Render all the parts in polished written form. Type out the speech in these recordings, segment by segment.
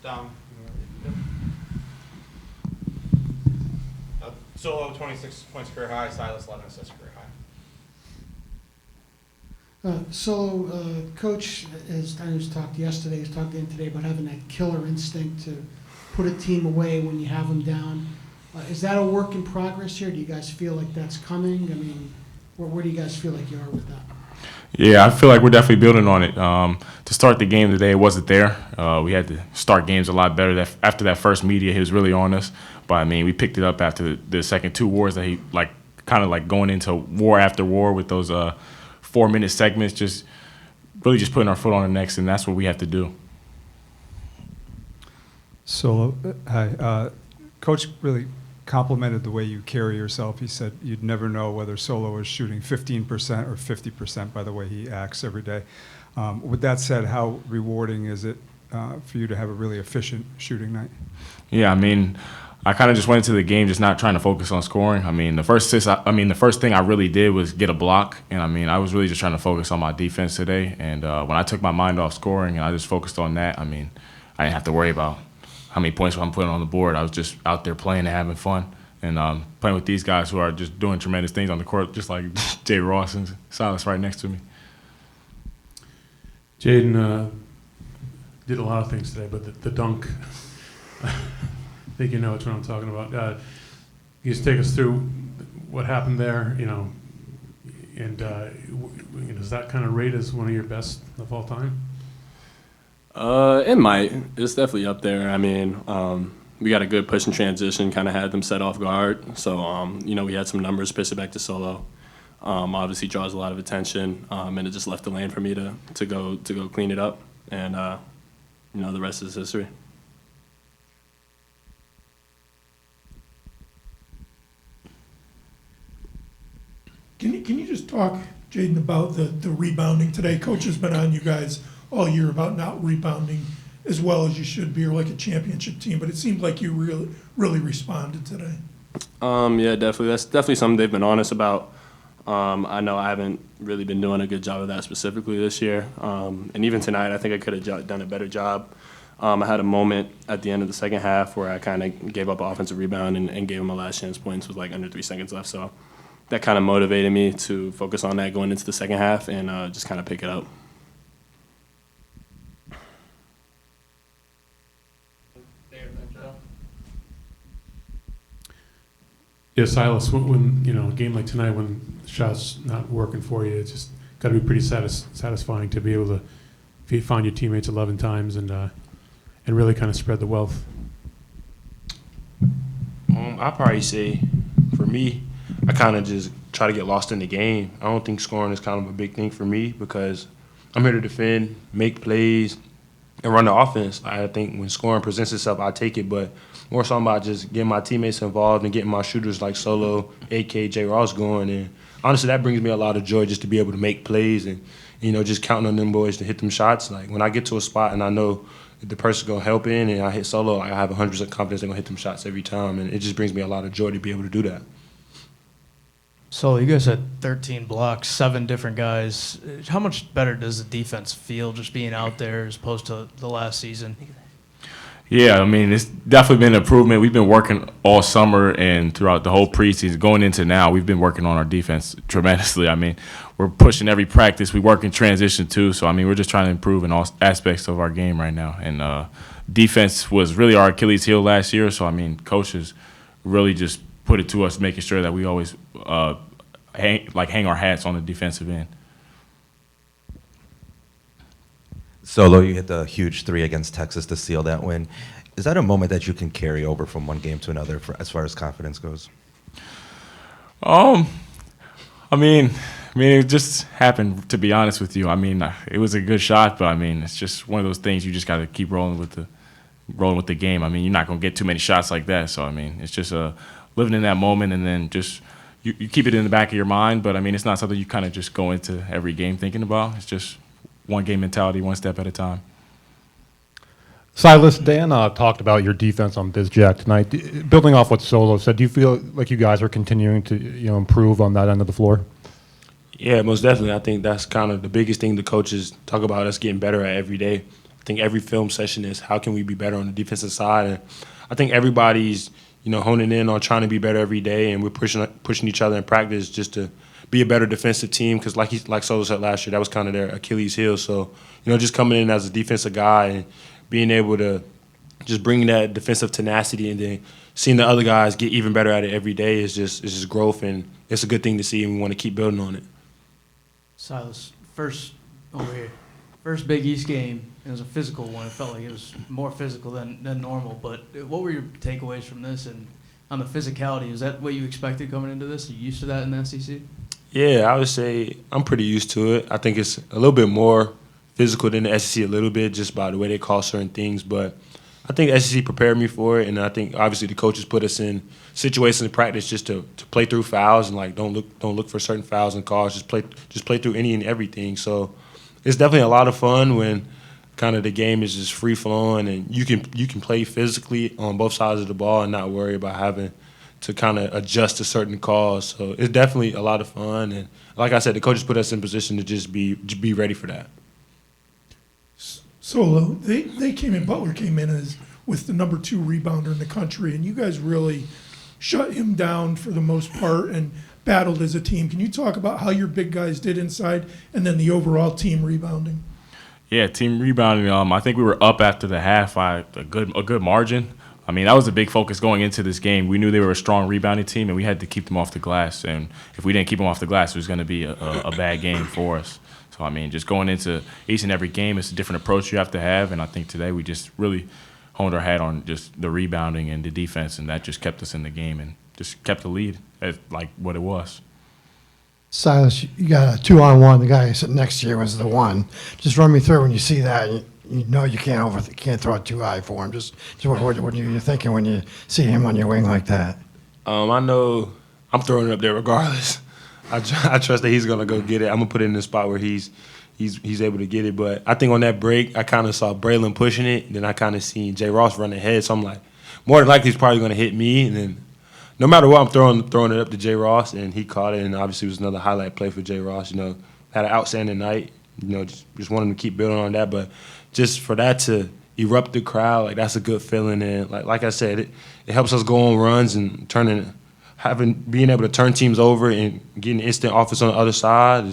Dom. Solo 26 points career high. Silas 11 assists career high. Coach, as I was talked yesterday, he's talked again today about having that killer instinct to put a team away when you have them down. Is that a work in progress here? Do you guys feel like that's coming? I mean, where do you guys feel like you are with that? Yeah, I feel like we're definitely building on it. To start the game today, it wasn't there. We had to start games a lot better. After that first media, he was really on us. But, I mean, we picked it up after the second two wars that he, kind of going into war after war with those 4-minute segments, just really just putting our foot on the necks, and that's what we have to do. Solo, hi. Coach really complimented the way you carry yourself. He said you'd never know whether Solo is shooting 15% or 50% by the way he acts every day. With that said, how rewarding is it for you to have a really efficient shooting night? Yeah, I mean, I kind of just went into the game just not trying to focus on scoring. I mean, the first thing I really did was get a block, and I mean, I was really just trying to focus on my defense today. And when I took my mind off scoring and I just focused on that, I mean, I didn't have to worry about how many points I'm putting on the board. I was just out there playing and having fun, and playing with these guys who are just doing tremendous things on the court, just like Jayden Ross and Silas right next to me. Jayden did a lot of things today, but the dunk, I think you know what I'm talking about. You just take us through what happened there, and does that kind of rate as one of your best of all time? It might. It's definitely up there. I mean, we got a good push and transition, kind of had them set off guard. So, we had some numbers, pitch it back to Solo. Obviously draws a lot of attention, and it just left the lane for me to go clean it up. And, the rest is history. Can you just talk, Jayden, about the rebounding today? Coach has been on you guys all year about not rebounding as well as you should be, or like a championship team, but it seemed like you really responded today. Yeah, definitely. That's definitely something they've been honest about. I know I haven't really been doing a good job of that specifically this year. And even tonight, I think I could have done a better job. I had a moment at the end of the second half where I kind of gave up an offensive rebound and gave him my last chance points with under 3 seconds left. So that kind of motivated me to focus on that going into the second half and just kind of pick it up. Yeah, Silas, when a game like tonight, when shots not working for you, it's just got to be pretty satisfying to be able to find your teammates 11 times and really kind of spread the wealth. I'd probably say, for me, I kind of just try to get lost in the game. I don't think scoring is kind of a big thing for me because I'm here to defend, make plays, and run the offense. I think when scoring presents itself, I take it, but more so about just getting my teammates involved and getting my shooters like Solo, AK, J. Ross going. And honestly, that brings me a lot of joy just to be able to make plays and, just counting on them boys to hit them shots. Like when I get to a spot and I know the person's going to help in and I hit Solo, I have 100% confidence they're going to hit them shots every time. And it just brings me a lot of joy to be able to do that. So you guys had 13 blocks, 7 different guys. How much better does the defense feel just being out there as opposed to the last season? Yeah, I mean, it's definitely been an improvement. We've been working all summer and throughout the whole preseason. Going into now, we've been working on our defense tremendously. I mean, we're pushing every practice. We work in transition too. So, I mean, we're just trying to improve in all aspects of our game right now. And defense was really our Achilles heel last year. So, I mean, coaches really just put it to us, making sure that we always hang our hats on the defensive end. Solo, you hit the huge 3 against Texas to seal that win. Is that a moment that you can carry over from one game to another as far as confidence goes? I mean, it just happened, to be honest with you. I mean, it was a good shot, but I mean, it's just one of those things you just got to keep rolling with the game. I mean, you're not going to get too many shots like that. So, I mean, it's just living in that moment and then just you keep it in the back of your mind. But, I mean, it's not something you kind of just go into every game thinking about. It's just one game mentality, one step at a time. Silas, Dan talked about your defense on BizJack tonight. Building off what Solo said, do you feel like you guys are continuing to improve on that end of the floor? Yeah, most definitely. I think that's kind of the biggest thing the coaches talk about us getting better at every day. think every film session is how can we be better on the defensive side. And I think everybody's, honing in on trying to be better every day, and we're pushing each other in practice just to be a better defensive team. Because like Solo said last year, that was kind of their Achilles heel. So, just coming in as a defensive guy and being able to just bring that defensive tenacity and then seeing the other guys get even better at it every day is just growth, and it's a good thing to see, and we want to keep building on it. Silas, first Big East game, it was a physical one. It felt like it was more physical than normal. But what were your takeaways from this? And on the physicality, is that what you expected coming into this? Are you used to that in the SEC? Yeah, I would say I'm pretty used to it. I think it's a little bit more physical than the SEC a little bit just by the way they call certain things. But I think the SEC prepared me for it, and I think obviously the coaches put us in situations in practice just to play through fouls and don't look for certain fouls and calls. Just play through any and everything. So it's definitely a lot of fun when kind of the game is just free flowing and you can play physically on both sides of the ball and not worry about having to kind of adjust to certain calls. So it's definitely a lot of fun, and like I said, the coaches put us in position to just be ready for that. Solo, they came in, Butler came in as with the number 2 rebounder in the country, and you guys really shut him down for the most part and battled as a team. Can you talk about how your big guys did inside and then the overall team rebounding? Yeah, team rebounding. I think we were up after the half by a good margin. I mean, that was a big focus going into this game. We knew they were a strong rebounding team, and we had to keep them off the glass. And if we didn't keep them off the glass, it was going to be a bad game for us. So, I mean, just going into each and every game, it's a different approach you have to have. And I think today we just really honed our hat on just the rebounding and the defense, and that just kept us in the game and just kept the lead at like what it was. Silas, you got a 2-on-1. The guy sitting next to you was the one. Just run me through when you see that. You know you can't throw it too high for him. Just what are you thinking when you see him on your wing like that? I know I'm throwing it up there regardless. I trust that he's gonna go get it. I'm gonna put it in the spot where he's able to get it. But I think on that break, I kind of saw Braylon pushing it. Then I kind of seen J. Ross run ahead. So I'm like, more than likely he's probably gonna hit me. And then no matter what, I'm throwing it up to J. Ross, and he caught it. And obviously it was another highlight play for J. Ross. Had an outstanding night. Just wanted him to keep building on that. But just for that to erupt the crowd, like that's a good feeling. And like I said, it helps us go on runs and being able to turn teams over and getting instant offense on the other side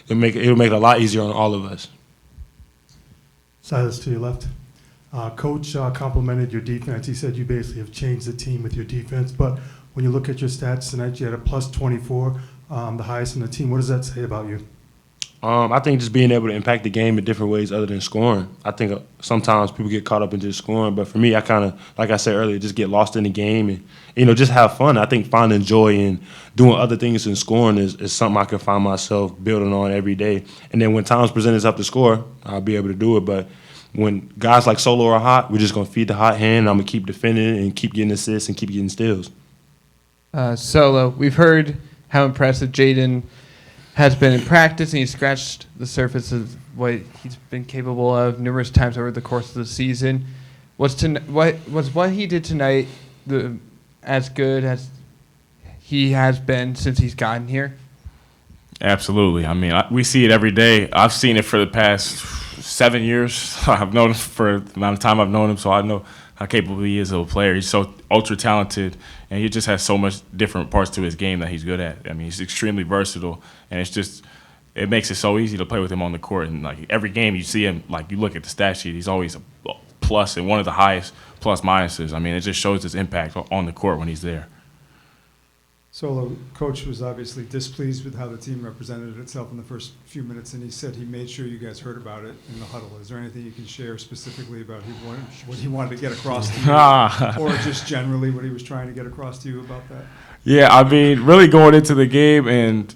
it'll make it a lot easier on all of us. Silas, to your left. Coach complimented your defense. He said you basically have changed the team with your defense. But when you look at your stats tonight, you had a plus 24, the highest in the team. What does that say about you? I think just being able to impact the game in different ways other than scoring. I think sometimes people get caught up in just scoring, but for me, I kind of, like I said earlier, just get lost in the game and just have fun. I think finding joy in doing other things than scoring is something I can find myself building on every day. And then when times present itself to score, I'll be able to do it. But when guys like Solo are hot, we're just going to feed the hot hand. I'm going to keep defending and keep getting assists and keep getting steals. Solo, we've heard how impressive Jayden has been in practice, and he scratched the surface of what he's been capable of numerous times over the course of the season. Was what he did tonight as good as he has been since he's gotten here? Absolutely. I mean, we see it every day. I've seen it for the past 7 years. I've known him for the amount of time I've known him, so I know how capable he is of a player. He's so ultra talented, and he just has so much different parts to his game that he's good at. I mean, he's extremely versatile, and it makes it so easy to play with him on the court. And like every game you see him, like you look at the stat sheet, he's always a plus and one of the highest plus minuses. I mean, it just shows his impact on the court when he's there. Solo, Coach was obviously displeased with how the team represented itself in the first few minutes, and he said he made sure you guys heard about it in the huddle. Is there anything you can share specifically about what he wanted to get across to you, or just generally what he was trying to get across to you about that? Yeah, I mean, really going into the game and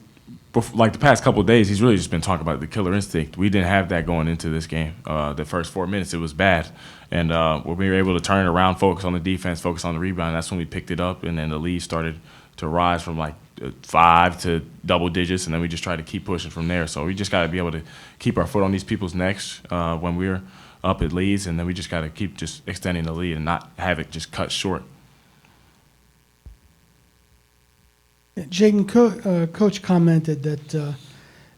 like the past couple of days, he's really just been talking about the killer instinct. We didn't have that going into this game. The first 4 minutes, it was bad. And when we were able to turn it around, focus on the defense, focus on the rebound, that's when we picked it up, and then the lead started to rise from like 5 to double digits, and then we just try to keep pushing from there. So we just got to be able to keep our foot on these people's necks when we're up at leads, and then we just got to keep just extending the lead and not have it just cut short. Jayden, Coach commented that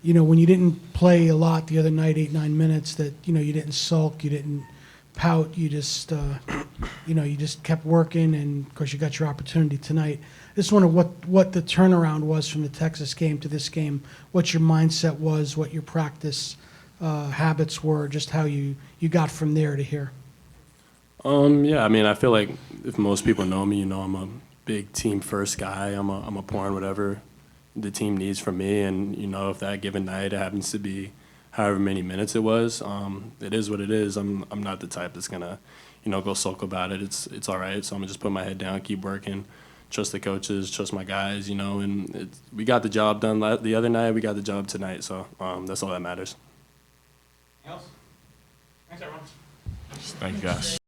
when you didn't play a lot the other night, 8-9 minutes, that you didn't sulk, you didn't pout, you just you just kept working, and of course you got your opportunity tonight. I just wonder what the turnaround was from the Texas game to this game, what your mindset was, what your practice habits were, just how you got from there to here. Yeah, I mean, I feel like if most people know me, I'm a big team first guy. I'm a pour in whatever the team needs from me, and if that given night it happens to be however many minutes it was, it is what it is. I'm not the type that's gonna go sulk about it. It's all right. So I'm gonna just put my head down, keep working, trust the coaches, trust my guys, and we got the job done the other night. We got the job tonight, so that's all that matters. Anything else? Thanks, everyone. Thank you, guys.